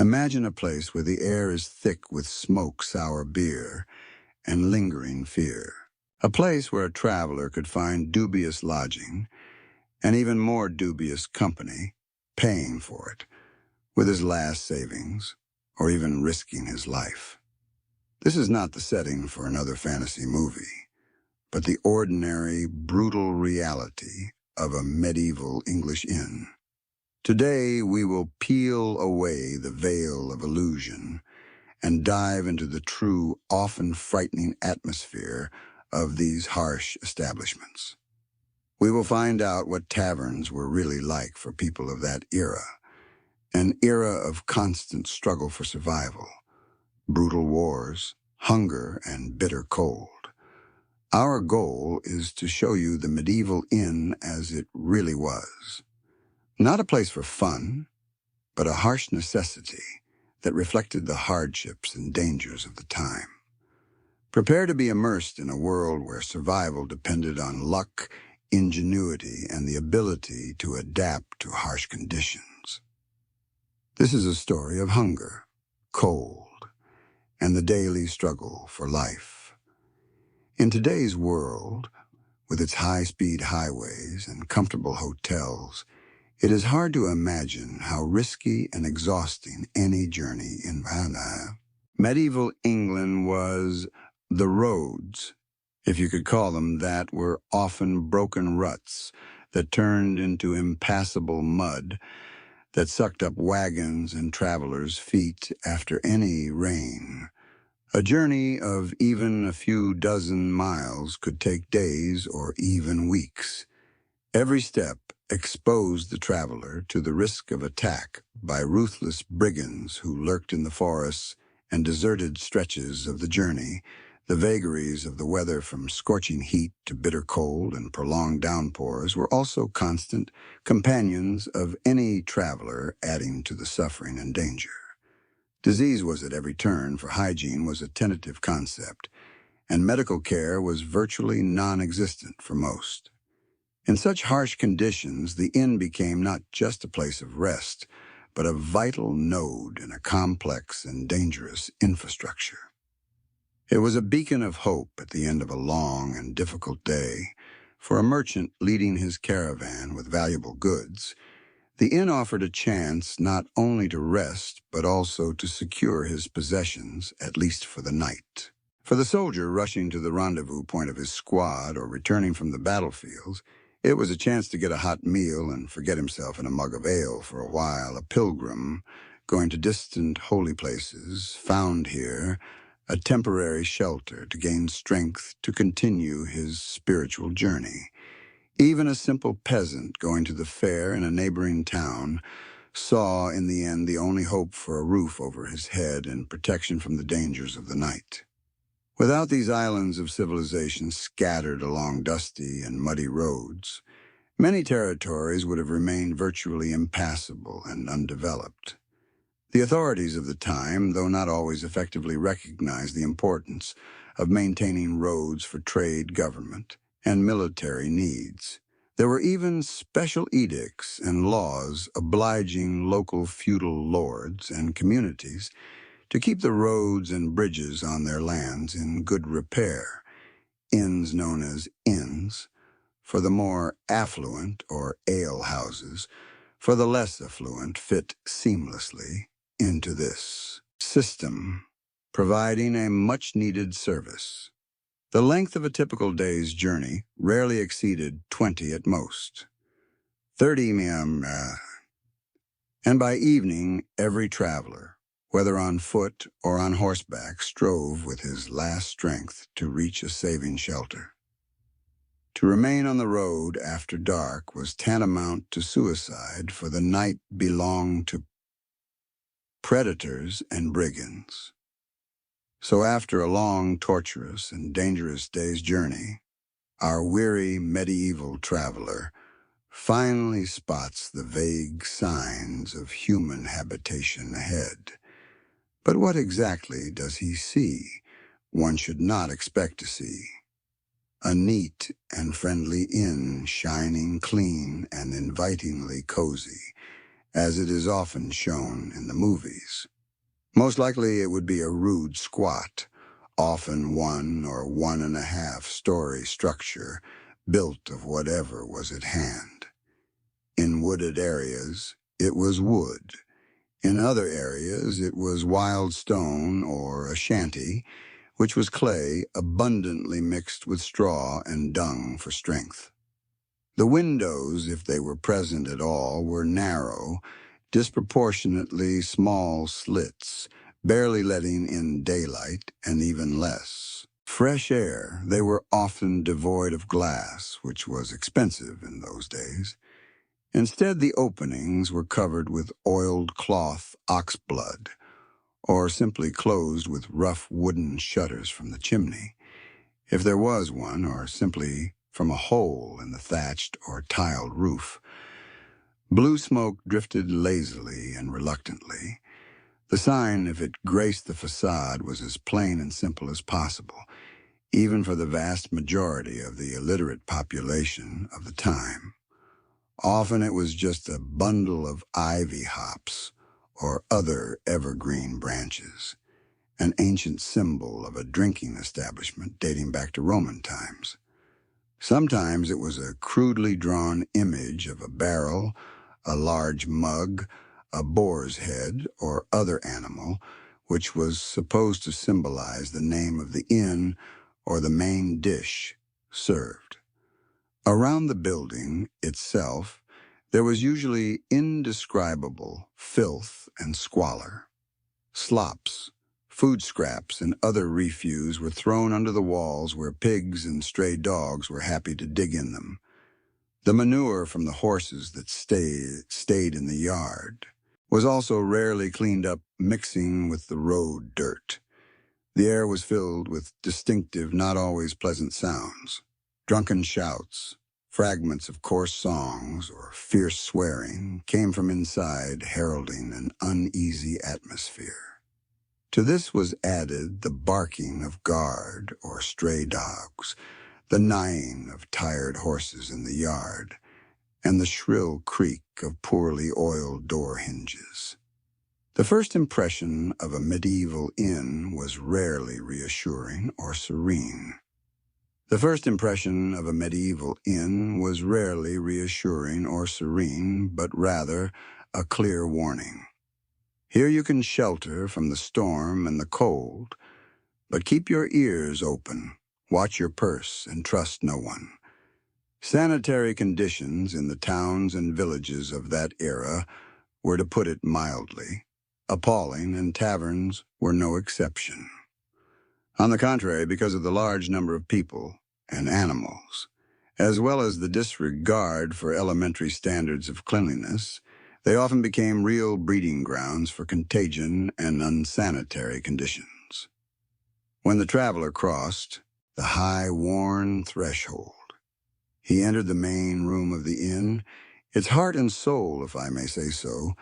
Imagine a place where the air is thick with smoke-sour beer and lingering fear. A place where a traveler could find dubious lodging and even more dubious company, paying for it with his last savings or even risking his life. This is not the setting for another fantasy movie, but the ordinary, brutal reality of a medieval English inn. Today, we will peel away the veil of illusion and dive into the true, often frightening atmosphere of these harsh establishments. We will find out what taverns were really like for people of that era, an era of constant struggle for survival, brutal wars, hunger, and bitter cold. Our goal is to show you the medieval inn as it really was. Not a place for fun, but a harsh necessity that reflected the hardships and dangers of the time. Prepare to be immersed in a world where survival depended on luck, ingenuity, and the ability to adapt to harsh conditions. This is a story of hunger, cold, and the daily struggle for life. In today's world, with its high-speed highways and comfortable hotels, it is hard to imagine how risky and exhausting any journey in Valhalla. Medieval England was the roads, if you could call them that, were often broken ruts that turned into impassable mud that sucked up wagons and travelers' feet after any rain. A journey of even a few dozen miles could take days or even weeks. Every step exposed the traveler to the risk of attack by ruthless brigands who lurked in the forests and deserted stretches of the journey. The vagaries of the weather, from scorching heat to bitter cold and prolonged downpours, were also constant companions of any traveler, adding to the suffering and danger. Disease was at every turn, for hygiene was a tentative concept, and medical care was virtually non-existent for most. In such harsh conditions, the inn became not just a place of rest, but a vital node in a complex and dangerous infrastructure. It was a beacon of hope at the end of a long and difficult day. For a merchant leading his caravan with valuable goods, the inn offered a chance not only to rest, but also to secure his possessions, at least for the night. For the soldier rushing to the rendezvous point of his squad or returning from the battlefields, it was a chance to get a hot meal and forget himself in a mug of ale for a while. A pilgrim going to distant holy places found here a temporary shelter to gain strength to continue his spiritual journey. Even a simple peasant going to the fair in a neighboring town saw in the end the only hope for a roof over his head and protection from the dangers of the night. Without these islands of civilization scattered along dusty and muddy roads, many territories would have remained virtually impassable and undeveloped. The authorities of the time, though not always effectively, recognized the importance of maintaining roads for trade, government, and military needs. There were even special edicts and laws obliging local feudal lords and communities to keep the roads and bridges on their lands in good repair. Inns known as inns for the more affluent, or alehouses for the less affluent, fit seamlessly into this system, providing a much-needed service. The length of a typical day's journey rarely exceeded 20 at most. 30 and by evening, every traveler, whether on foot or on horseback, strove with his last strength to reach a saving shelter. To remain on the road after dark was tantamount to suicide, for the night belonged to predators and brigands. So after a long, torturous, and dangerous day's journey, our weary medieval traveler finally spots the vague signs of human habitation ahead. But what exactly does he see? One should not expect to see. A neat and friendly inn, shining clean and invitingly cozy, as it is often shown in the movies. Most likely it would be a rude squat, often 1 or 1.5 story structure, built of whatever was at hand. In wooded areas, it was wood. In other areas, it was wild stone or a shanty, which was clay abundantly mixed with straw and dung for strength. The windows, if they were present at all, were narrow, disproportionately small slits, barely letting in daylight and even less fresh air. They were often devoid of glass, which was expensive in those days. Instead, the openings were covered with oiled cloth ox blood, or simply closed with rough wooden shutters from the chimney, if there was one, or simply from a hole in the thatched or tiled roof. Blue smoke drifted lazily and reluctantly. The sign, if it graced the facade, was as plain and simple as possible, even for the vast majority of the illiterate population of the time. Often it was just a bundle of ivy hops or other evergreen branches, an ancient symbol of a drinking establishment dating back to Roman times. Sometimes it was a crudely drawn image of a barrel, a large mug, a boar's head, or other animal, which was supposed to symbolize the name of the inn or the main dish served. Around the building itself, there was usually indescribable filth and squalor. Slops, food scraps, and other refuse were thrown under the walls where pigs and stray dogs were happy to dig in them. The manure from the horses that stayed in the yard was also rarely cleaned up, mixing with the road dirt. The air was filled with distinctive, not always pleasant sounds. Drunken shouts, fragments of coarse songs, or fierce swearing came from inside, heralding an uneasy atmosphere. To this was added the barking of guard or stray dogs, the neighing of tired horses in the yard, and the shrill creak of poorly oiled door hinges. The first impression of a medieval inn was rarely reassuring or serene. The first impression of a medieval inn was rarely reassuring or serene, but rather a clear warning. Here you can shelter from the storm and the cold, but keep your ears open, watch your purse, and trust no one. Sanitary conditions in the towns and villages of that era were, to put it mildly, appalling, and taverns were no exception. On the contrary, because of the large number of people and animals, as well as the disregard for elementary standards of cleanliness, they often became real breeding grounds for contagion and unsanitary conditions. When the traveler crossed the high, worn threshold, he entered the main room of the inn, its heart and soul, if I may say so.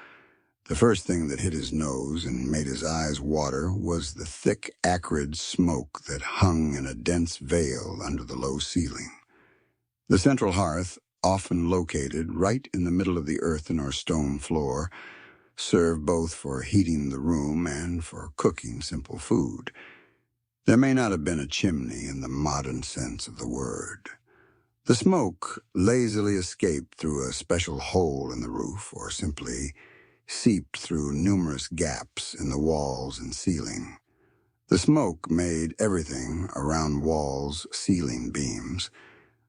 The first thing that hit his nose and made his eyes water was the thick, acrid smoke that hung in a dense veil under the low ceiling. The central hearth, often located right in the middle of the earthen or stone floor, served both for heating the room and for cooking simple food. There may not have been a chimney in the modern sense of the word. The smoke lazily escaped through a special hole in the roof, or simply seeped through numerous gaps in the walls and ceiling. The smoke made everything around walls, ceiling beams,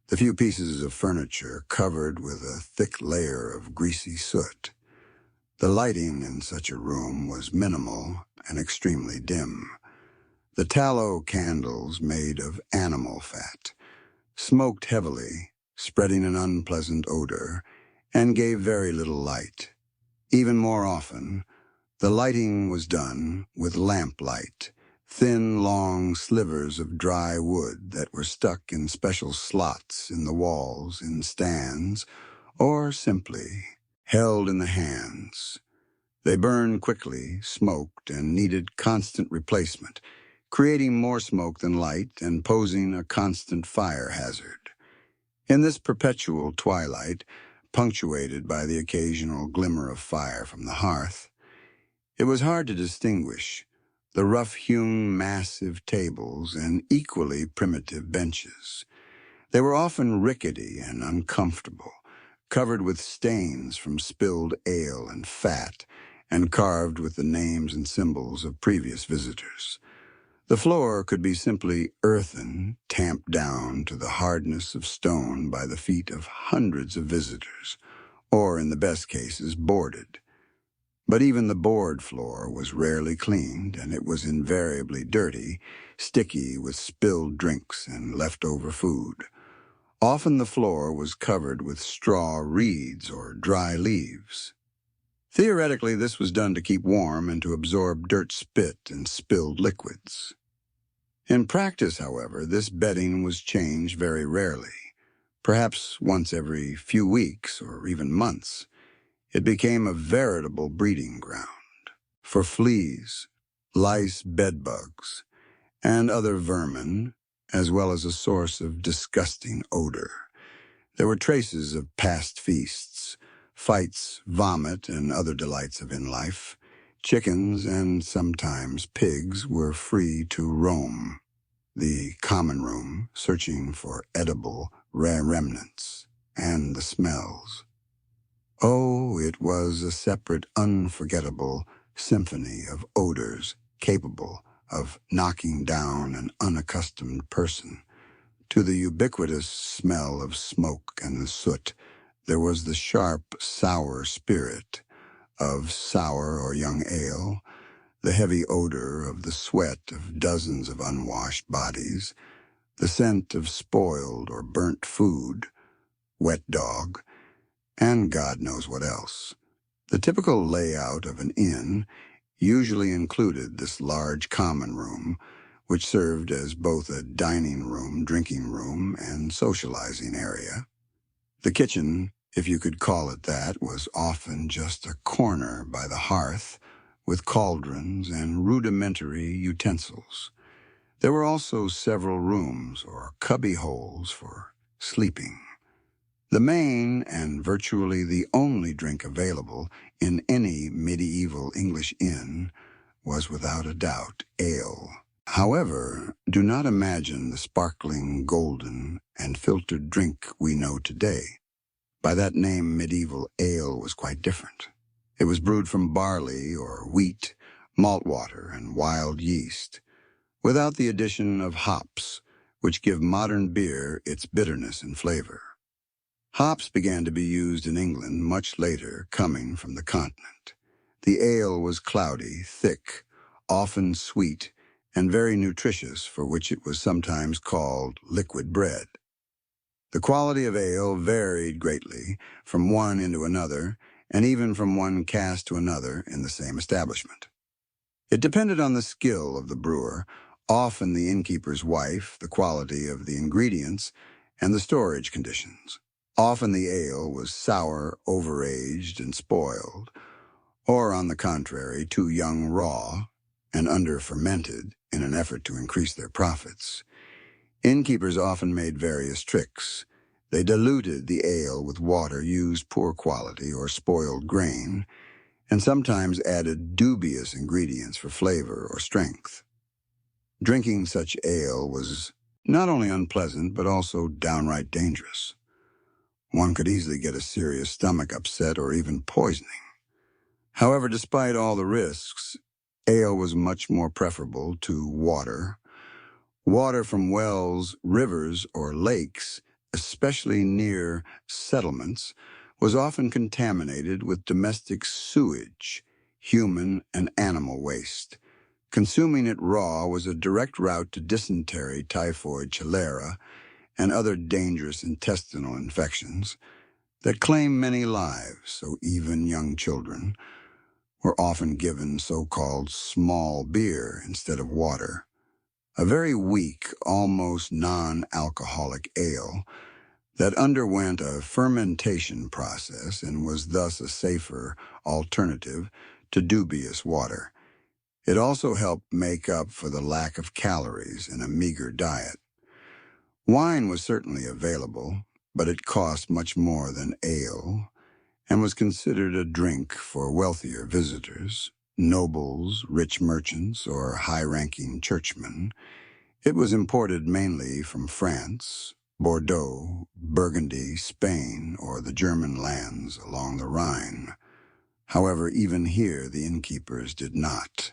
the few pieces of furniture covered with a thick layer of greasy soot. The lighting in such a room was minimal and extremely dim. The tallow candles, made of animal fat, smoked heavily, spreading an unpleasant odor, and gave very little light. Even more often, the lighting was done with lamplight, thin, long slivers of dry wood that were stuck in special slots in the walls in stands, or simply held in the hands. They burned quickly, smoked, and needed constant replacement, creating more smoke than light and posing a constant fire hazard. In this perpetual twilight, punctuated by the occasional glimmer of fire from the hearth. It was hard to distinguish the rough-hewn massive tables and equally primitive benches. They were often rickety and uncomfortable, covered with stains from spilled ale and fat, and carved with the names and symbols of previous visitors. The floor could be simply earthen, tamped down to the hardness of stone by the feet of hundreds of visitors, or in the best cases, boarded. But even the board floor was rarely cleaned, and it was invariably dirty, sticky with spilled drinks and leftover food. Often the floor was covered with straw reeds or dry leaves. Theoretically, this was done to keep warm and to absorb dirt spit and spilled liquids. In practice, however, this bedding was changed very rarely, perhaps once every few weeks or even months. It became a veritable breeding ground for fleas, lice, bedbugs, and other vermin, as well as a source of disgusting odor. There were traces of past feasts, fights, vomit, and other delights of in life. Chickens and sometimes pigs were free to roam the common room, searching for edible rare remnants and the smells. Oh, it was a separate, unforgettable symphony of odors capable of knocking down an unaccustomed person. To the ubiquitous smell of smoke and soot, there was the sharp, sour spirit of sour or young ale, the heavy odor of the sweat of dozens of unwashed bodies, the scent of spoiled or burnt food, wet dog, and God knows what else. The typical layout of an inn usually included this large common room, which served as both a dining room, drinking room, and socializing area. The kitchen, if you could call it that, was often just a corner by the hearth, with cauldrons and rudimentary utensils. There were also several rooms or cubby holes for sleeping. The main and virtually the only drink available in any medieval English inn was without a doubt ale. However, do not imagine the sparkling, golden, and filtered drink we know today. By that name, medieval ale was quite different. It was brewed from barley or wheat, malt water, and wild yeast, without the addition of hops, which give modern beer its bitterness and flavor. Hops began to be used in England much later, coming from the continent. The ale was cloudy, thick, often sweet, and very nutritious, for which it was sometimes called liquid bread. The quality of ale varied greatly from one into another, and even from one cask to another in the same establishment. It depended on the skill of the brewer, often the innkeeper's wife, the quality of the ingredients, and the storage conditions. Often the ale was sour, overaged, and spoiled, or on the contrary, too young raw and under-fermented in an effort to increase their profits. Innkeepers often made various tricks. They diluted the ale with water, used poor quality or spoiled grain, and sometimes added dubious ingredients for flavor or strength. Drinking such ale was not only unpleasant, but also downright dangerous. One could easily get a serious stomach upset or even poisoning. However, despite all the risks, ale was much more preferable to water. Water from wells, rivers, or lakes, especially near settlements, was often contaminated with domestic sewage, human and animal waste. Consuming it raw was a direct route to dysentery, typhoid, cholera, and other dangerous intestinal infections that claim many lives, so even young children were often given so-called small beer instead of water, a very weak, almost non-alcoholic ale that underwent a fermentation process and was thus a safer alternative to dubious water. It also helped make up for the lack of calories in a meager diet. Wine was certainly available, but it cost much more than ale and was considered a drink for wealthier visitors, nobles, rich merchants, or high-ranking churchmen. It was imported mainly from France, Bordeaux, Burgundy, Spain, or the German lands along the Rhine. However, even here the innkeepers did not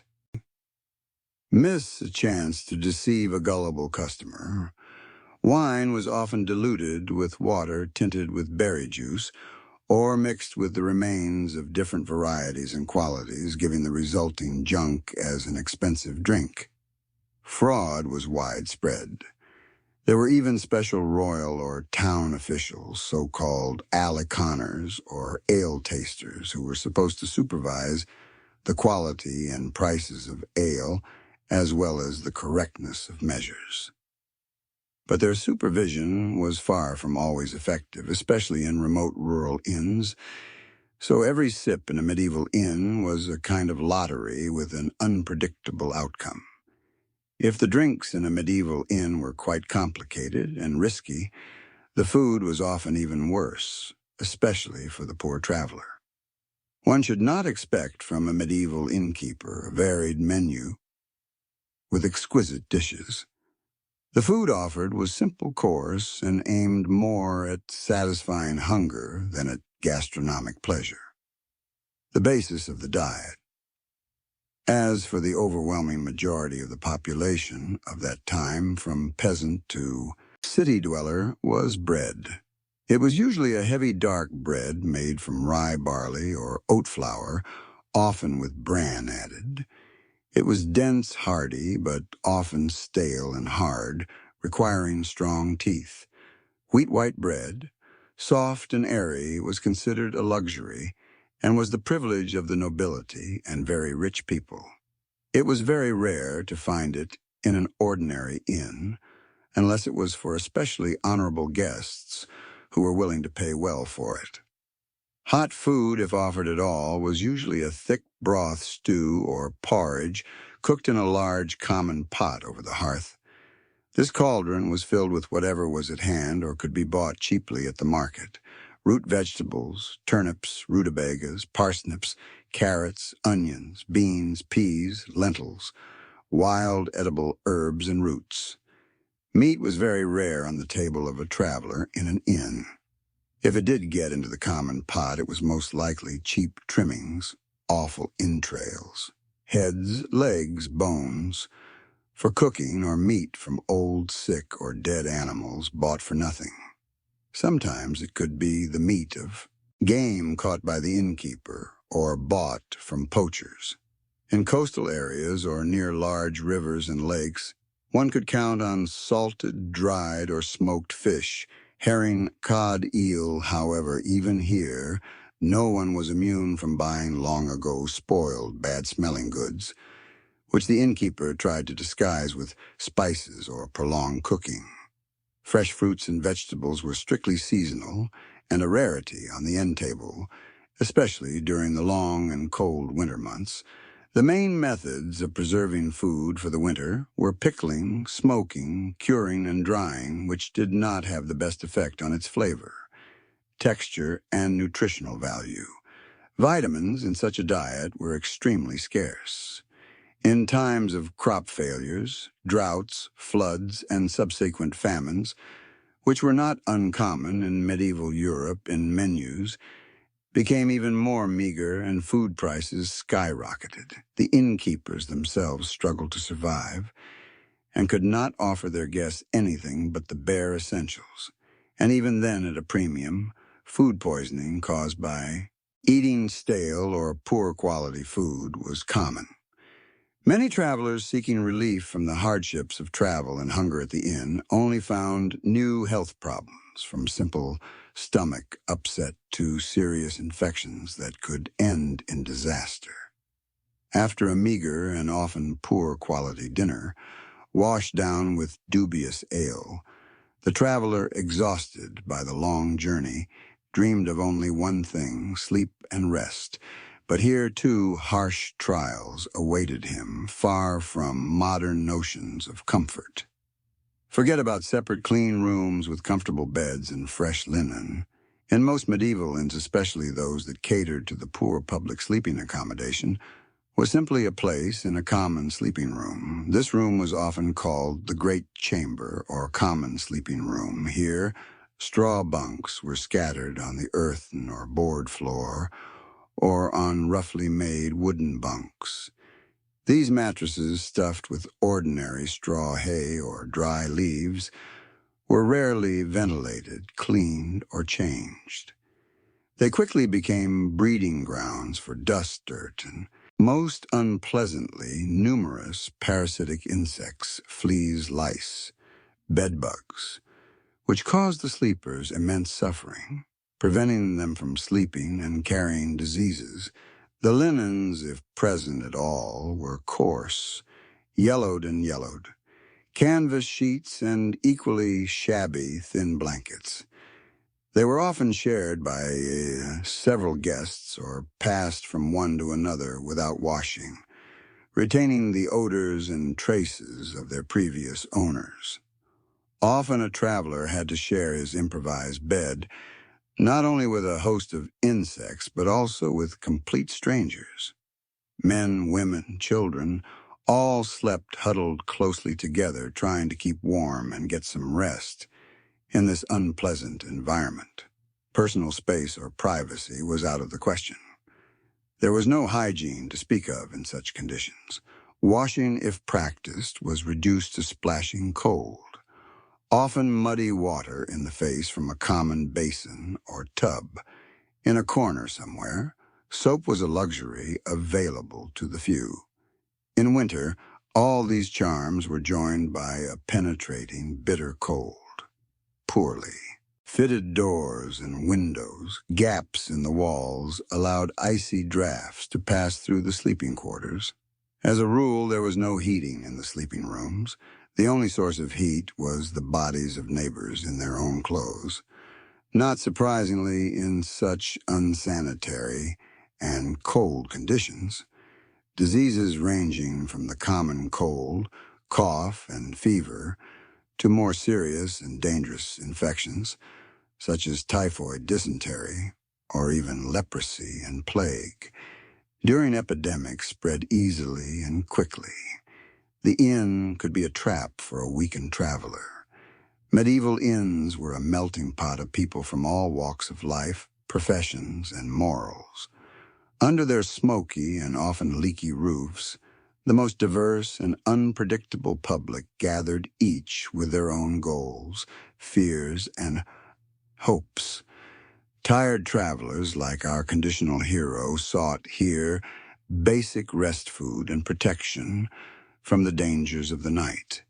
miss a chance to deceive a gullible customer. Wine was often diluted with water tinted with berry juice, or mixed with the remains of different varieties and qualities, giving the resulting junk as an expensive drink. Fraud was widespread. There were even special royal or town officials, so-called aliconers or ale tasters, who were supposed to supervise the quality and prices of ale, as well as the correctness of measures. But their supervision was far from always effective, especially in remote rural inns, so every sip in a medieval inn was a kind of lottery with an unpredictable outcome. If the drinks in a medieval inn were quite complicated and risky, the food was often even worse, especially for the poor traveler. One should not expect from a medieval innkeeper a varied menu with exquisite dishes. The food offered was simple, coarse, and aimed more at satisfying hunger than at gastronomic pleasure. The basis of the diet. As for the overwhelming majority of the population of that time, from peasant to city dweller, was bread. It was usually a heavy dark bread made from rye barley or oat flour, often with bran added. It was dense, hearty, but often stale and hard, requiring strong teeth. Wheat white bread, soft and airy, was considered a luxury and was the privilege of the nobility and very rich people. It was very rare to find it in an ordinary inn, unless it was for especially honorable guests who were willing to pay well for it. Hot food, if offered at all, was usually a thick broth stew or porridge cooked in a large common pot over the hearth. This cauldron was filled with whatever was at hand or could be bought cheaply at the market: root vegetables, turnips, rutabagas, parsnips, carrots, onions, beans, peas, lentils, wild edible herbs and roots. Meat was very rare on the table of a traveler in an inn. If it did get into the common pot, it was most likely cheap trimmings, offal entrails, heads, legs, bones, for cooking, or meat from old, sick, or dead animals bought for nothing. Sometimes it could be the meat of game caught by the innkeeper or bought from poachers. In coastal areas or near large rivers and lakes, one could count on salted, dried, or smoked fish, herring, cod, eel. However, even here, no one was immune from buying long ago spoiled, bad-smelling goods, which the innkeeper tried to disguise with spices or prolonged cooking. Fresh fruits and vegetables were strictly seasonal and a rarity on the end table, especially during the long and cold winter months. The main methods of preserving food for the winter were pickling, smoking, curing, and drying, which did not have the best effect on its flavor, texture, and nutritional value. Vitamins in such a diet were extremely scarce. In times of crop failures, droughts, floods, and subsequent famines, which were not uncommon in medieval Europe, in menus became even more meager and food prices skyrocketed. The innkeepers themselves struggled to survive and could not offer their guests anything but the bare essentials, and even then at a premium. Food poisoning caused by eating stale or poor quality food was common. Many travelers seeking relief from the hardships of travel and hunger at the inn only found new health problems, from simple stomach upset to serious infections that could end in disaster. After a meager and often poor quality dinner, washed down with dubious ale, the traveler, exhausted by the long journey, dreamed of only one thing: sleep and rest. But here, too, harsh trials awaited him, far from modern notions of comfort. Forget about separate clean rooms with comfortable beds and fresh linen. In most medieval inns, especially those that catered to the poor public sleeping accommodation, was simply a place in a common sleeping room. This room was often called the Great Chamber or Common Sleeping Room. Here, straw bunks were scattered on the earthen or board floor or on roughly made wooden bunks. These mattresses, stuffed with ordinary straw hay or dry leaves, were rarely ventilated, cleaned, or changed. They quickly became breeding grounds for dust, dirt, and most unpleasantly numerous parasitic insects, fleas, lice, bedbugs, which caused the sleepers immense suffering, preventing them from sleeping and carrying diseases. The linens, if present at all, were coarse, yellowed and yellowed, canvas sheets and equally shabby thin blankets. They were often shared by several guests or passed from one to another without washing, retaining the odors and traces of their previous owners. Often a traveler had to share his improvised bed, not only with a host of insects, but also with complete strangers. Men, women, children, all slept huddled closely together, trying to keep warm and get some rest in this unpleasant environment. Personal space or privacy was out of the question. There was no hygiene to speak of in such conditions. Washing, if practiced, was reduced to splashing cold, often muddy water in the face from a common basin or tub. In a corner somewhere, soap was a luxury available to the few. In winter, all these charms were joined by a penetrating, bitter cold. Poorly fitted doors and windows, gaps in the walls, allowed icy drafts to pass through the sleeping quarters. As a rule, there was no heating in the sleeping rooms. The only source of heat was the bodies of neighbors in their own clothes. Not surprisingly, in such unsanitary and cold conditions, diseases ranging from the common cold, cough, and fever to more serious and dangerous infections, such as typhoid, dysentery, or even leprosy and plague, during epidemics spread easily and quickly. The inn could be a trap for a weakened traveler. Medieval inns were a melting pot of people from all walks of life, professions, and morals. Under their smoky and often leaky roofs, the most diverse and unpredictable public gathered, each with their own goals, fears, and hopes. Tired travelers, like our conditional hero, sought here basic rest food and protection from the dangers of the night.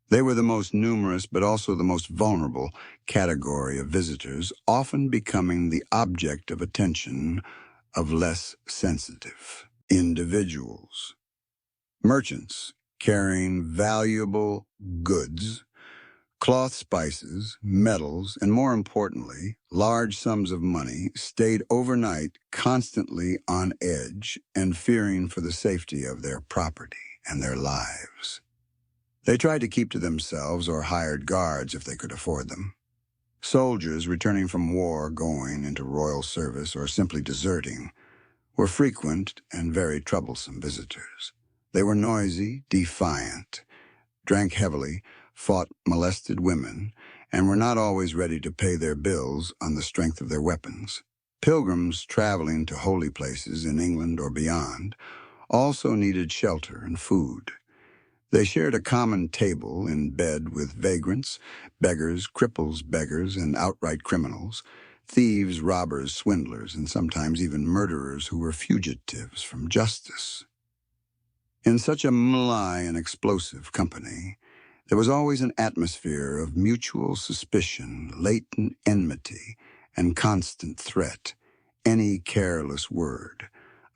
They were the most numerous but also the most vulnerable category of visitors, often becoming the object of attention of less sensitive individuals. Merchants carrying valuable goods, cloth, spices, metals, and more importantly, large sums of money, stayed overnight constantly on edge and fearing for the safety of their property and their lives. They tried to keep to themselves or hired guards if they could afford them. Soldiers returning from war, going into royal service, or simply deserting were frequent and very troublesome visitors. They were noisy, defiant, drank heavily, fought molested women, and were not always ready to pay their bills on the strength of their weapons. Pilgrims traveling to holy places in England or beyond also needed shelter and food. They shared a common table in bed with vagrants, beggars, cripples, beggars, and outright criminals, thieves, robbers, swindlers, and sometimes even murderers who were fugitives from justice. In such a malign and explosive company, there was always an atmosphere of mutual suspicion, latent enmity, and constant threat. Any careless word,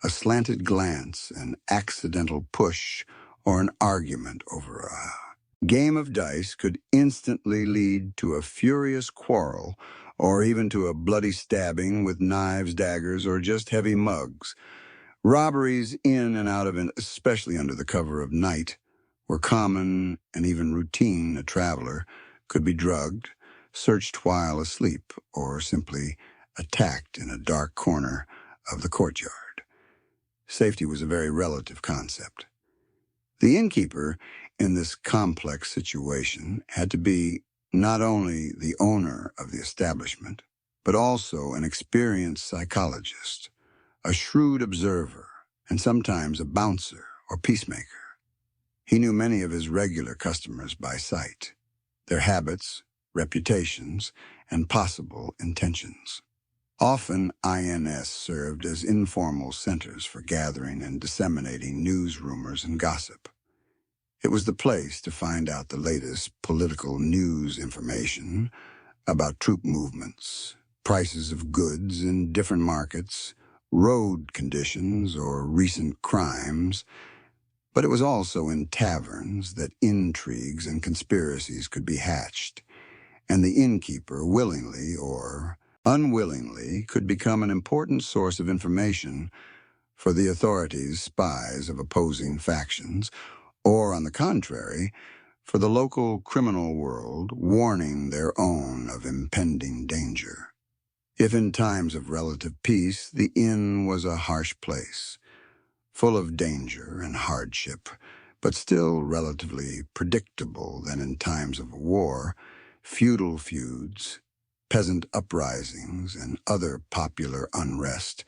a slanted glance, an accidental push, or an argument over a game of dice could instantly lead to a furious quarrel or even to a bloody stabbing with knives, daggers, or just heavy mugs. Robberies in and out of it, especially under the cover of night, were common and even routine. A traveler could be drugged, searched while asleep, or simply attacked in a dark corner of the courtyard. Safety was a very relative concept. The innkeeper, in this complex situation, had to be not only the owner of the establishment, but also an experienced psychologist, a shrewd observer, and sometimes a bouncer or peacemaker. He knew many of his regular customers by sight, their habits, reputations, and possible intentions. Often, INS served as informal centers for gathering and disseminating news, rumors, and gossip. It was the place to find out the latest political news information about troop movements, prices of goods in different markets, road conditions, or recent crimes. But it was also in taverns that intrigues and conspiracies could be hatched, and the innkeeper, willingly or unwillingly, could become an important source of information for the authorities, spies of opposing factions, or, on the contrary, for the local criminal world, warning their own of impending danger. If in times of relative peace, the inn was a harsh place, full of danger and hardship, but still relatively predictable than in times of war, feudal feuds, peasant uprisings, and other popular unrest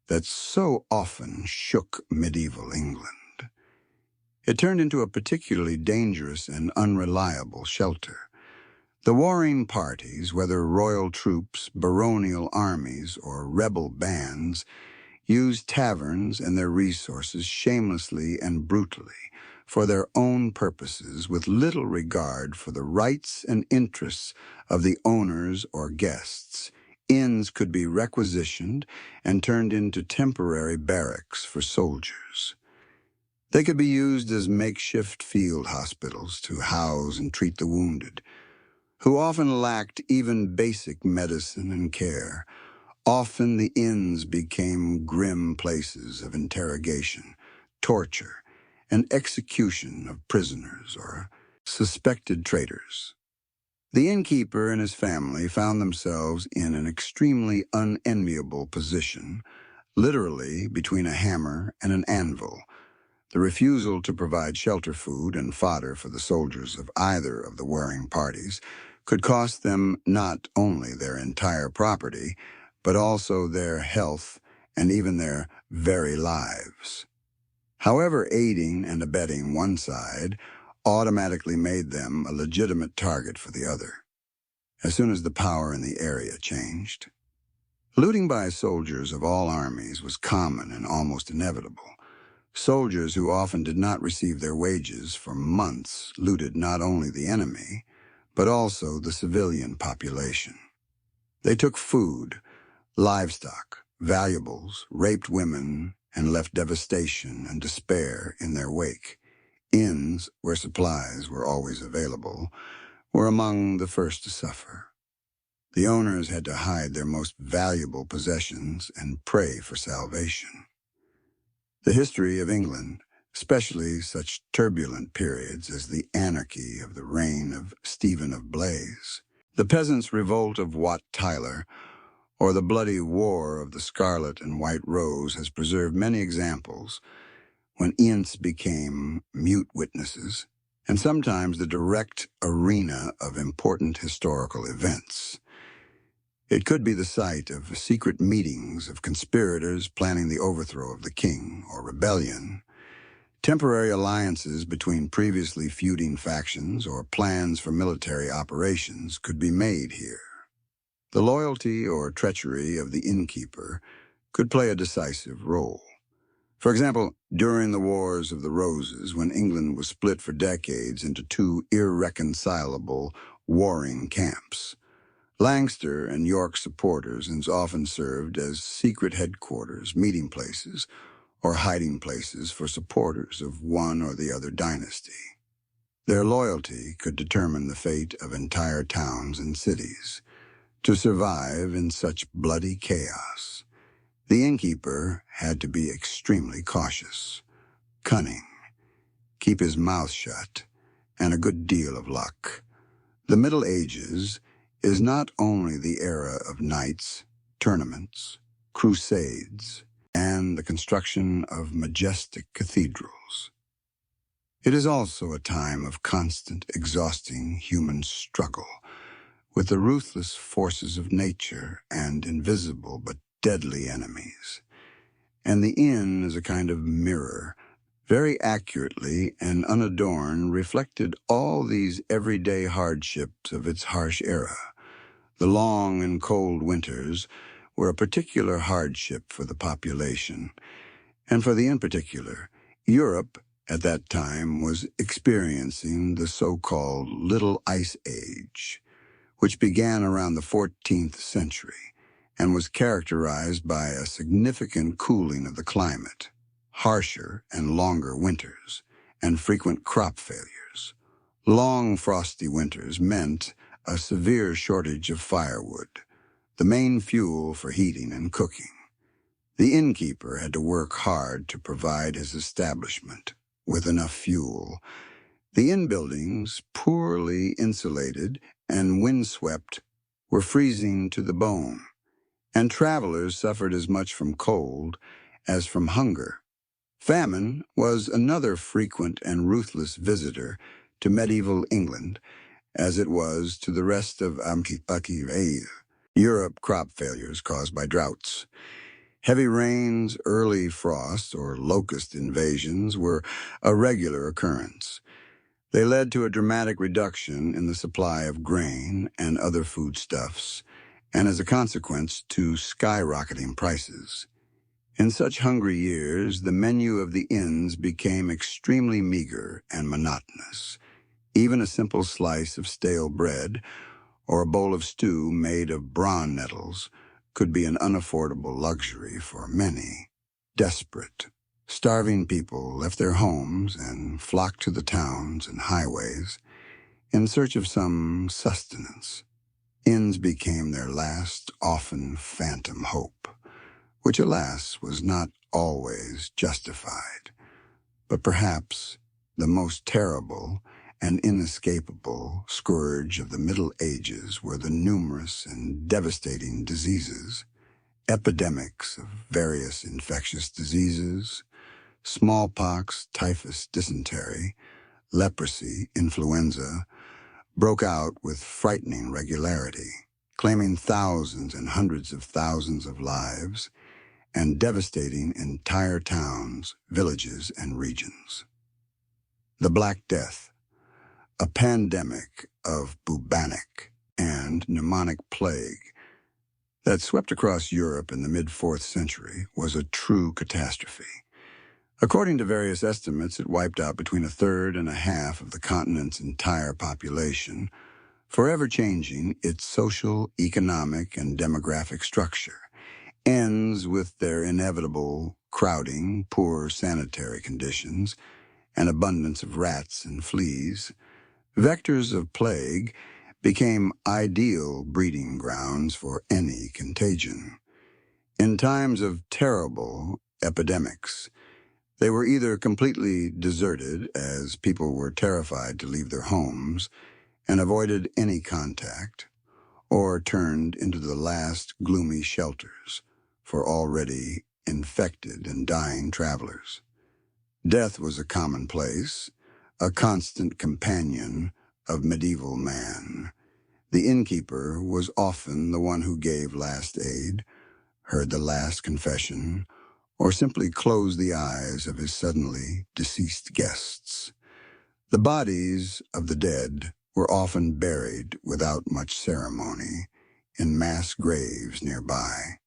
that so often shook medieval England. It turned into a particularly dangerous and unreliable shelter. The warring parties, whether royal troops, baronial armies, or rebel bands, used taverns and their resources shamelessly and brutally for their own purposes, with little regard for the rights and interests of the owners or guests. Inns could be requisitioned and turned into temporary barracks for soldiers. They could be used as makeshift field hospitals to house and treat the wounded, who often lacked even basic medicine and care. Often the inns became grim places of interrogation, torture, and execution of prisoners or suspected traitors. The innkeeper and his family found themselves in an extremely unenviable position, literally between a hammer and an anvil. The refusal to provide shelter, food, and fodder for the soldiers of either of the warring parties could cost them not only their entire property, but also their health and even their very lives. However, aiding and abetting one side automatically made them a legitimate target for the other, as soon as the power in the area changed. Looting by soldiers of all armies was common and almost inevitable. Soldiers who often did not receive their wages for months looted not only the enemy, but also the civilian population. They took food, livestock, valuables, raped women, and left devastation and despair in their wake. Inns, where supplies were always available, were among the first to suffer. The owners had to hide their most valuable possessions and pray for salvation. The history of England, especially such turbulent periods as the anarchy of the reign of Stephen of Blaze, the peasants' revolt of Wat Tyler, or the bloody war of the Scarlet and White Rose, has preserved many examples when inns became mute witnesses, and sometimes the direct arena of important historical events. It could be the site of secret meetings of conspirators planning the overthrow of the king or rebellion, temporary alliances between previously feuding factions, or plans for military operations could be made here. The loyalty or treachery of the innkeeper could play a decisive role. For example, during the Wars of the Roses, when England was split for decades into two irreconcilable warring camps, Lancaster and York supporters often served as secret headquarters, meeting places, or hiding places for supporters of one or the other dynasty. Their loyalty could determine the fate of entire towns and cities. To survive in such bloody chaos, the innkeeper had to be extremely cautious, cunning, keep his mouth shut, and a good deal of luck. The Middle Ages is not only the era of knights, tournaments, crusades, and the construction of majestic cathedrals. It is also a time of constant, exhausting human struggle with the ruthless forces of nature and invisible but deadly enemies. And the inn is a kind of mirror, very accurately and unadorned, reflected all these everyday hardships of its harsh era. The long and cold winters were a particular hardship for the population, and for the inn particular. Europe at that time was experiencing the so-called Little Ice Age, which began around the 14th century and was characterized by a significant cooling of the climate, harsher and longer winters, and frequent crop failures. Long frosty winters meant a severe shortage of firewood, the main fuel for heating and cooking. The innkeeper had to work hard to provide his establishment with enough fuel. The inn buildings, poorly insulated and windswept, were freezing to the bone, and travelers suffered as much from cold as from hunger. Famine was another frequent and ruthless visitor to medieval England, as it was to the rest of Europe. Crop failures caused by droughts. Heavy rains, early frosts, or locust invasions were a regular occurrence. They led to a dramatic reduction in the supply of grain and other foodstuffs, and as a consequence to skyrocketing prices. In such hungry years, the menu of the inns became extremely meager and monotonous. Even a simple slice of stale bread or a bowl of stew made of bran nettles could be an unaffordable luxury for many. Desperate, starving people left their homes and flocked to the towns and highways in search of some sustenance. Inns became their last, often phantom hope, which, alas, was not always justified. But perhaps the most terrible and inescapable scourge of the Middle Ages were the numerous and devastating diseases, epidemics of various infectious diseases, smallpox, typhus, dysentery, leprosy, influenza, broke out with frightening regularity, claiming thousands and hundreds of thousands of lives and devastating entire towns, villages, and regions. The Black Death, a pandemic of bubonic and pneumonic plague that swept across Europe in the mid-4th century, was a true catastrophe. According to various estimates, it wiped out between a third and a half of the continent's entire population, forever changing its social, economic, and demographic structure. Ends with their inevitable crowding, poor sanitary conditions, and abundance of rats and fleas. Vectors of plague became ideal breeding grounds for any contagion. In times of terrible epidemics, they were either completely deserted, as people were terrified to leave their homes and avoided any contact, or turned into the last gloomy shelters for already infected and dying travelers. Death was a commonplace, a constant companion of medieval man. The innkeeper was often the one who gave last aid, heard the last confession, or simply closed the eyes of his suddenly deceased guests. The bodies of the dead were often buried without much ceremony in mass graves nearby.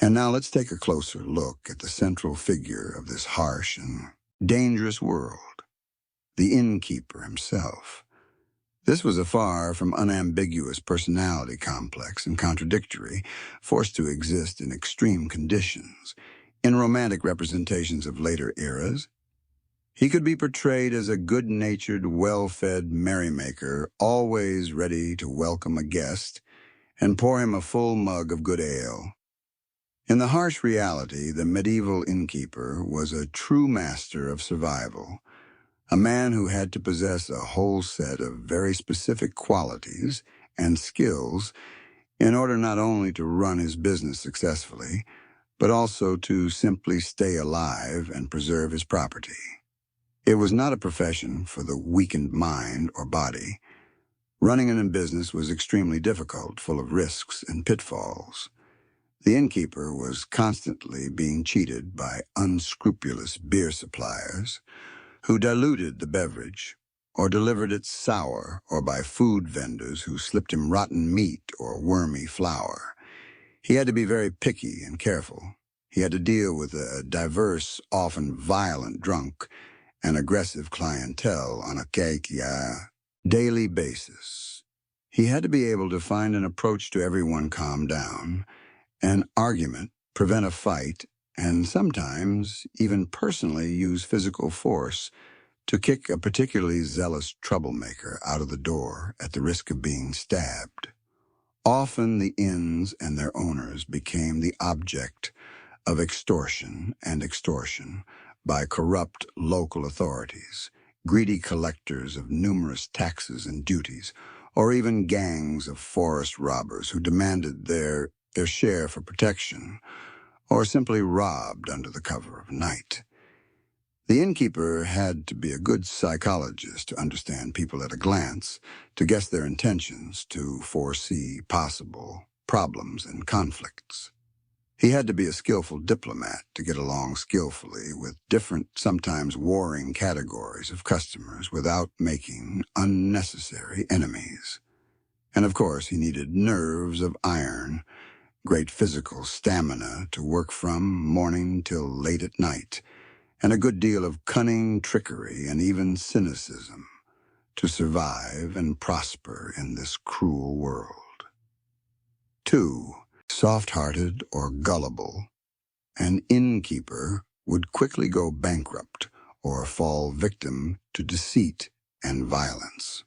And now let's take a closer look at the central figure of this harsh and dangerous world, the innkeeper himself. This was a far from unambiguous personality, complex and contradictory, forced to exist in extreme conditions. In romantic representations of later eras, he could be portrayed as a good-natured, well-fed merrymaker, always ready to welcome a guest and pour him a full mug of good ale. In the harsh reality, the medieval innkeeper was a true master of survival, A man who had to possess a whole set of very specific qualities and skills in order not only to run his business successfully, but also to simply stay alive and preserve his property. It was not a profession for the weakened mind or body. Running a business was extremely difficult, full of risks and pitfalls. The innkeeper was constantly being cheated by unscrupulous beer suppliers who diluted the beverage or delivered it sour, or by food vendors who slipped him rotten meat or wormy flour. He had to be very picky and careful. He had to deal with a diverse, often violent drunk and aggressive clientele on a daily basis. He had to be able to find an approach to everyone calm down, an argument, prevent a fight, and sometimes even personally use physical force to kick a particularly zealous troublemaker out of the door at the risk of being stabbed. Often the inns and their owners became the object of extortion by corrupt local authorities, greedy collectors of numerous taxes and duties, or even gangs of forest robbers who demanded their share for protection, or simply robbed under the cover of night. The innkeeper had to be a good psychologist to understand people at a glance, to guess their intentions, to foresee possible problems and conflicts. He had to be a skillful diplomat to get along skillfully with different, sometimes warring categories of customers without making unnecessary enemies. And of course, he needed nerves of iron, great physical stamina to work from morning till late at night, and a good deal of cunning, trickery, and even cynicism to survive and prosper in this cruel world. 2. Soft-hearted or gullible. An innkeeper would quickly go bankrupt or fall victim to deceit and violence.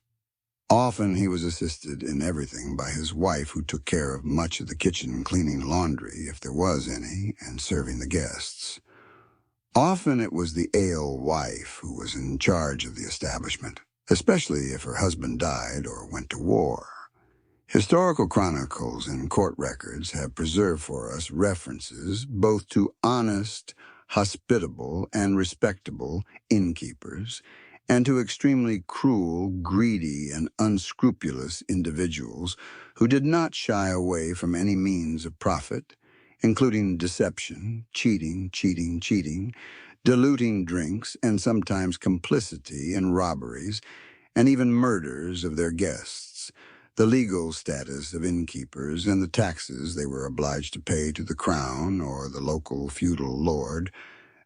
Often he was assisted in everything by his wife, who took care of much of the kitchen, cleaning laundry, if there was any, and serving the guests. Often it was the alewife who was in charge of the establishment, especially if her husband died or went to war. Historical chronicles and court records have preserved for us references both to honest, hospitable, and respectable innkeepers, and to extremely cruel, greedy, and unscrupulous individuals who did not shy away from any means of profit, including deception, cheating, diluting drinks, and sometimes complicity in robberies, and even murders of their guests. The legal status of innkeepers and the taxes they were obliged to pay to the crown or the local feudal lord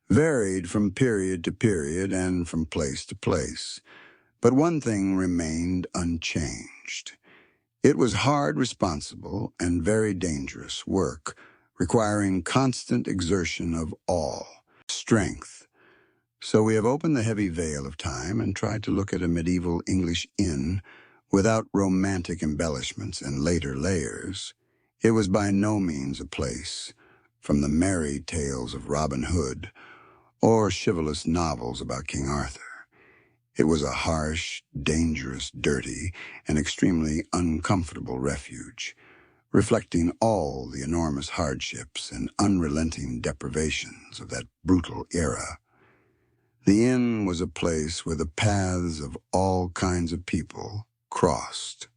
varied from period to period and from place to place. But one thing remained unchanged. It was hard, responsible, and very dangerous work, requiring constant exertion of all strength. So we have opened the heavy veil of time and tried to look at a medieval English inn without romantic embellishments and later layers. It was by no means a place from the merry tales of Robin Hood or chivalrous novels about King Arthur. It was a harsh, dangerous, dirty, and extremely uncomfortable refuge, reflecting all the enormous hardships and unrelenting deprivations of that brutal era. The inn was a place where the paths of all kinds of people crossed,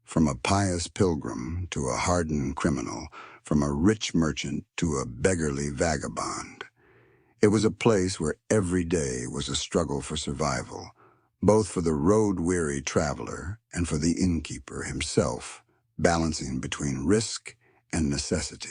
from a pious pilgrim to a hardened criminal, from a rich merchant to a beggarly vagabond. It was a place where every day was a struggle for survival, both for the road-weary traveler and for the innkeeper himself, balancing between risk and necessity.